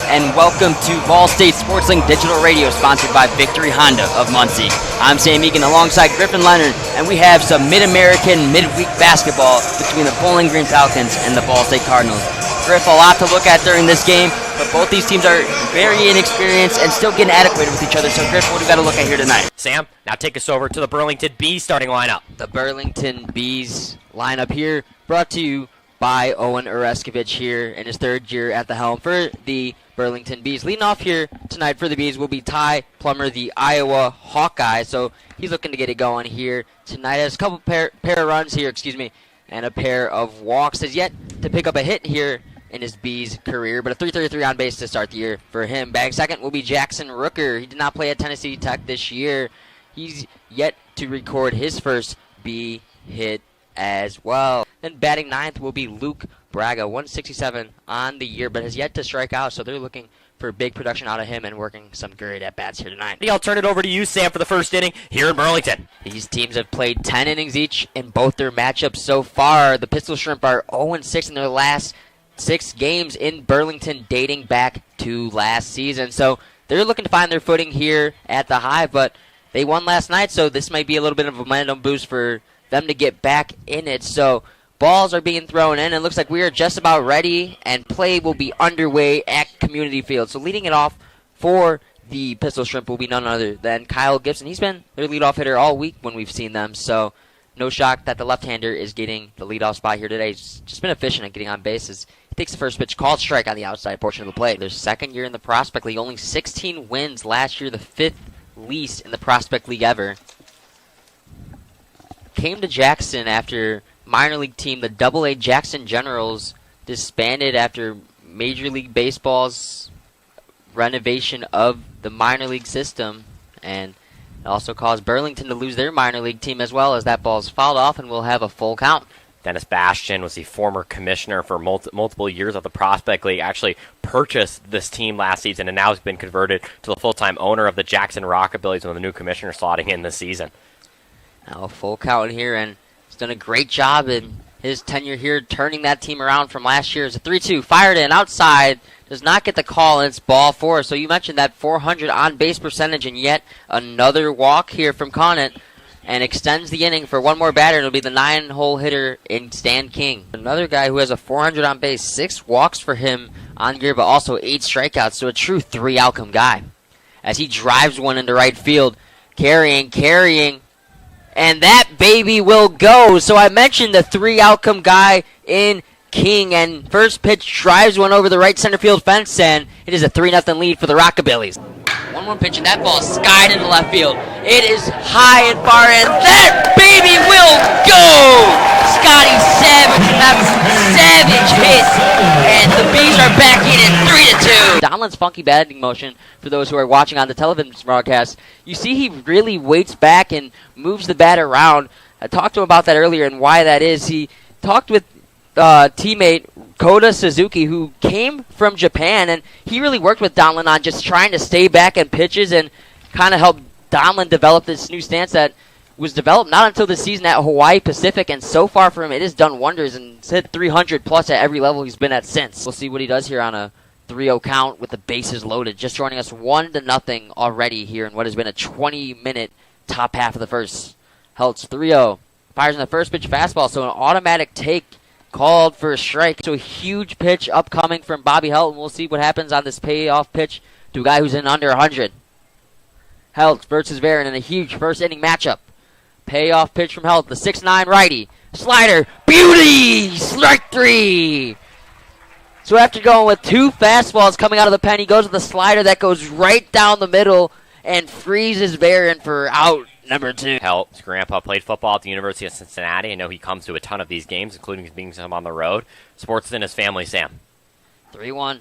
and welcome to Ball State SportsLink Digital Radio, sponsored by Victory Honda of Muncie. I'm Sam Egan alongside Griffin Leonard, and we have some Mid-American midweek basketball between the Bowling Green Falcons and the Ball State Cardinals. Griff, a lot to look at during this game, but both these teams are very inexperienced and still getting adequate with each other. So, Griff, what do we got to look at here tonight? Sam, now take us over to the Burlington Bee starting lineup. The Burlington Bees lineup here, brought to you by Owen Oreskovich here in his third year at the helm for the Burlington Bees. Leading off here tonight for the Bees will be Ty Plummer, the Iowa Hawkeye. So he's looking to get it going here tonight. Has a couple pair of runs here, and a pair of walks. Has yet to pick up a hit here in his Bees career, but a .333 on base to start the year for him. Batting second will be Jackson Rooker. He did not play at Tennessee Tech this year. He's yet to record his first Bee hit as well. Then batting ninth will be Luke Braga, 167 on the year, but has yet to strike out, so they're looking for big production out of him and working some great at-bats here tonight. I'll turn it over to you, Sam, for the first inning here in Burlington. These teams have played 10 innings each in both their matchups so far. The Pistol Shrimp are 0-6 in their last 6 games in Burlington, dating back to last season. So they're looking to find their footing here at the Hive, but they won last night, so this might be a little bit of a momentum boost for them to get back in it. So balls are being thrown in, and it looks like we are just about ready, and play will be underway at Community Field. So leading it off for the Pistol Shrimp will be none other than Kyle Gibson. He's been their leadoff hitter all week when we've seen them, so no shock that the left-hander is getting the leadoff spot here today. He's just been efficient at getting on bases. He takes the first pitch, called strike on the outside portion of the plate. Their second year in the Prospect League, only 16 wins last year, the 5th least in the Prospect League ever. Came to Jackson after minor league team, the AA Jackson Generals, disbanded after Major League Baseball's renovation of the minor league system, and it also caused Burlington to lose their minor league team as well, as that ball's fouled off and will have a full count. Dennis Bastian was the former commissioner for multiple years of the Prospect League, actually purchased this team last season and now has been converted to the full-time owner of the Jackson Rockabillys with the new commissioner slotting in this season. Now a full count here, and he's done a great job in his tenure here, turning that team around from last year. It's a 3-2, fired in, outside, does not get the call, and it's ball 4. So you mentioned that 400 on-base percentage, and yet another walk here from Conant, and extends the inning for one more batter, and it'll be the 9-hole hitter in Stan King. Another guy who has a 400 on base, 6 walks for him on year, but also 8 strikeouts, so a true 3-outcome guy. As he drives one into right field, carrying, and that baby will go. So I mentioned the 3-outcome guy in King, and first pitch drives one over the right center field fence, and it is a 3-0 lead for the Rockabillys. 1-1 pitch, and that ball is skied into left field. It is high and far, and that baby will go! Scotty Savage, that savage hit, and the Bees are back in at 3-2. Donald's funky batting motion, for those who are watching on the television broadcast, you see he really waits back and moves the bat around. I talked to him about that earlier and why that is. He talked with teammate Kota Suzuki, who came from Japan, and he really worked with Donlin on just trying to stay back in pitches and kind of help Donlin develop this new stance that was developed not until the season at Hawaii Pacific, and so far for him it has done wonders, and it's hit 300 plus at every level he's been at since. We'll see what he does here on a 3-0 count with the bases loaded. Just joining us 1-0 already here in what has been a 20-minute top half of the first. Heltz 3-0. Fires in the first pitch fastball, so an automatic take called for a strike. So a huge pitch upcoming from Bobby Helt, and we'll see what happens on this payoff pitch to a guy who's in under 100. Helt versus Varon in a huge first inning matchup. Payoff pitch from Helt, the 6'9 righty. Slider, beauty! Strike 3! So after going with 2 fastballs coming out of the pen, he goes with the slider that goes right down the middle and freezes Varon for out number 2. Helt's grandpa played football at the University of Cincinnati. I know he comes to a ton of these games, including being some on the road. Sports in his family, Sam. 3-1.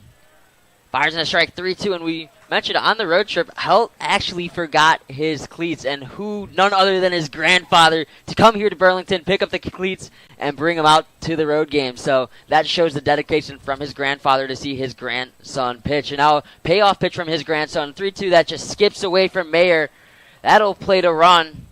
Fires in a strike, 3-2, and we mentioned on the road trip, Helt actually forgot his cleats, and who, none other than his grandfather, to come here to Burlington, pick up the cleats, and bring them out to the road game. So that shows the dedication from his grandfather to see his grandson pitch. And now, payoff pitch from his grandson, 3-2, that just skips away from Mayer. That'll play to run,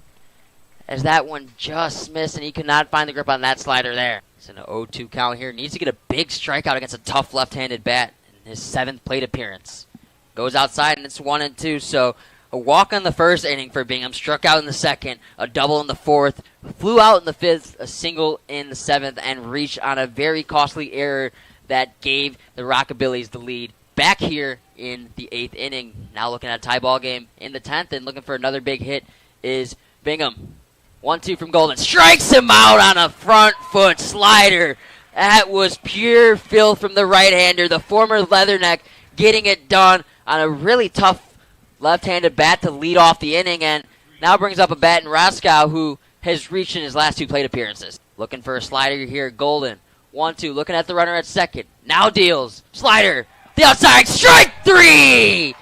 as that one just missed, and he could not find the grip on that slider there. It's an 0-2 count here. Needs to get a big strikeout against a tough left-handed bat. his 7th plate appearance. Goes outside, and it's 1-2. So a walk on the first inning for Bingham, struck out in the second, a double in the fourth, flew out in the fifth, a single in the seventh, and reached on a very costly error that gave the Rockabillys the lead back here in the 8th inning. Now looking at a tie ball game in the 10th and looking for another big hit is Bingham. 1-2 from Golden. Strikes him out on a front foot slider. That was pure filth from the right-hander, the former Leatherneck, getting it done on a really tough left-handed bat to lead off the inning, and now brings up a bat in Roscoe, who has reached in his last 2 plate appearances. Looking for a slider here, Golden. 1-2, looking at the runner at second. Now deals. Slider. The outside. Strike 3!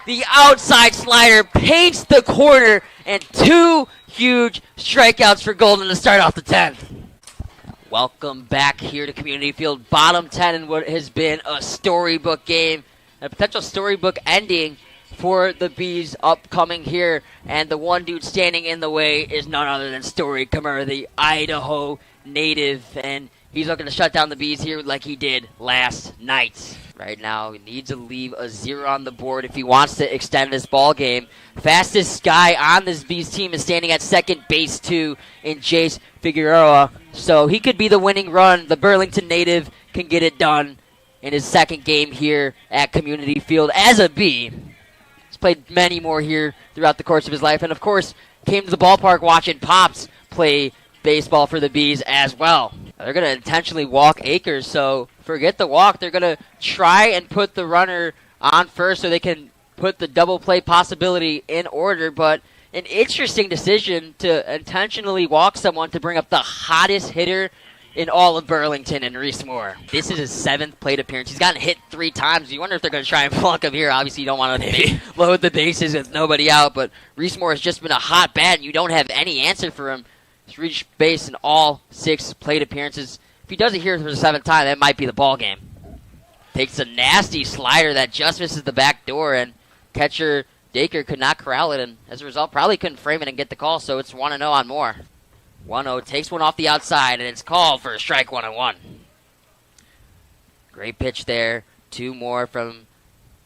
The outside slider paints the corner, and 2 huge strikeouts for Golden to start off the 10th. Welcome back here to Community Field. Bottom 10 in what has been a storybook game. A potential storybook ending for the Bees upcoming here. And the one dude standing in the way is none other than Story Kamara, the Idaho native. And he's looking to shut down the Bees here like he did last night. Right now, he needs to leave a 0 on the board if he wants to extend this ball game. Fastest guy on this Bees team is standing at second base, too, in Jace Figueroa. So he could be the winning run. The Burlington native can get it done in his second game here at Community Field as a Bee. He's played many more here throughout the course of his life. And, of course, came to the ballpark watching Pops play baseball for the Bees as well. They're going to intentionally walk Akers, so forget the walk. They're going to try and put the runner on first so they can put the double play possibility in order, but an interesting decision to intentionally walk someone to bring up the hottest hitter in all of Burlington and Reese Moore. This is his 7th plate appearance. He's gotten hit 3 times. You wonder if they're going to try and plunk him here. Obviously, you don't want to load the bases with nobody out, but Reese Moore has just been a hot bat, and you don't have any answer for him. He's reached base in all 6 plate appearances. If he does it here for the 7th time, that might be the ball game. Takes a nasty slider that just misses the back door, and catcher Dacre could not corral it, and as a result, probably couldn't frame it and get the call, so it's 1-0 on Moore. 1-0, takes one off the outside, and it's called for a strike 1-1. Great pitch there. 2 more from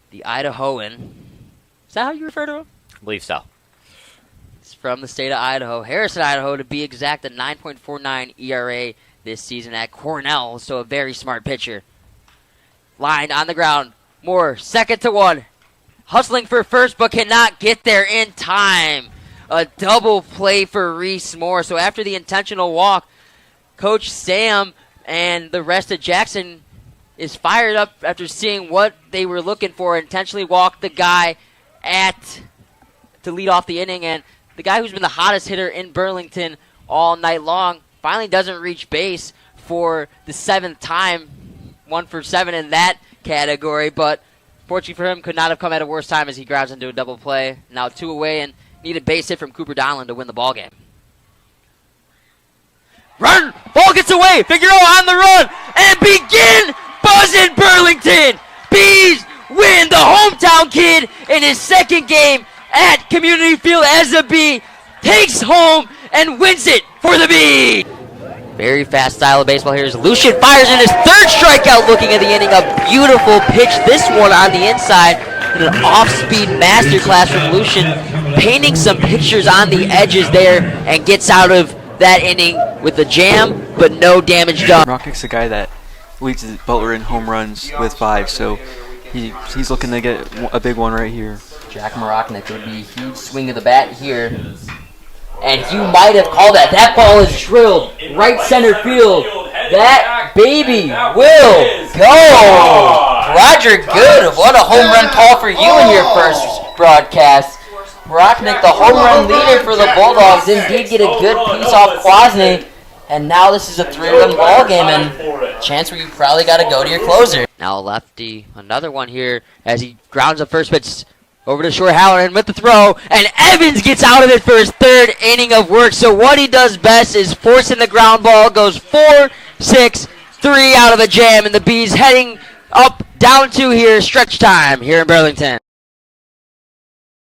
the Idahoan. Is that how you refer to him? I believe so. From the state of Idaho. Harrison, Idaho, to be exact, a 9.49 ERA this season at Cornell, so a very smart pitcher. Line on the ground. Moore, 2nd to 1. Hustling for first, but cannot get there in time. A double play for Reese Moore. So after the intentional walk, Coach Sam and the rest of Jackson is fired up after seeing what they were looking for. Intentionally walked the guy to lead off the inning, and the guy who's been the hottest hitter in Burlington all night long finally doesn't reach base for the 7th time. 1 for 7 in that category, but fortunately for him, could not have come at a worse time as he grabs into a double play. Now 2 away and need a base hit from Cooper Donlin to win the ball game. Run! Ball gets away! Figueroa on the run! And begin buzzing Burlington! Bees win! The hometown kid in his 2nd game at Community Field as a Bee takes home and wins it for the Bee. Very fast style of baseball here as Lucian fires in his 3rd strikeout looking at the inning. A beautiful pitch, this one on the inside, and an off-speed masterclass from Lucian, painting some pictures on the edges there, and gets out of that inning with a jam, but no damage done. Rocknick's the guy that leads Butler in home runs with 5, so he's looking to get a big one right here. Jack Maroknik would be a huge swing of the bat here. And you might have called that. That ball is drilled right center field. That baby will go. Roger Good, what a home run call for you in your first broadcast. Maroknik, the home run leader for the Bulldogs, indeed get a good piece off Kwasny. And now this is a 3-run ball game and a chance where you probably got to go to your closer. Now lefty, another one here as he grounds up first pitch. Over to short Halloran with the throw, and Evans gets out of it for his 3rd inning of work. So what he does best is forcing the ground ball, goes 4-6-3 out of a jam, and the Bees heading up, down 2 here, stretch time here in Burlington.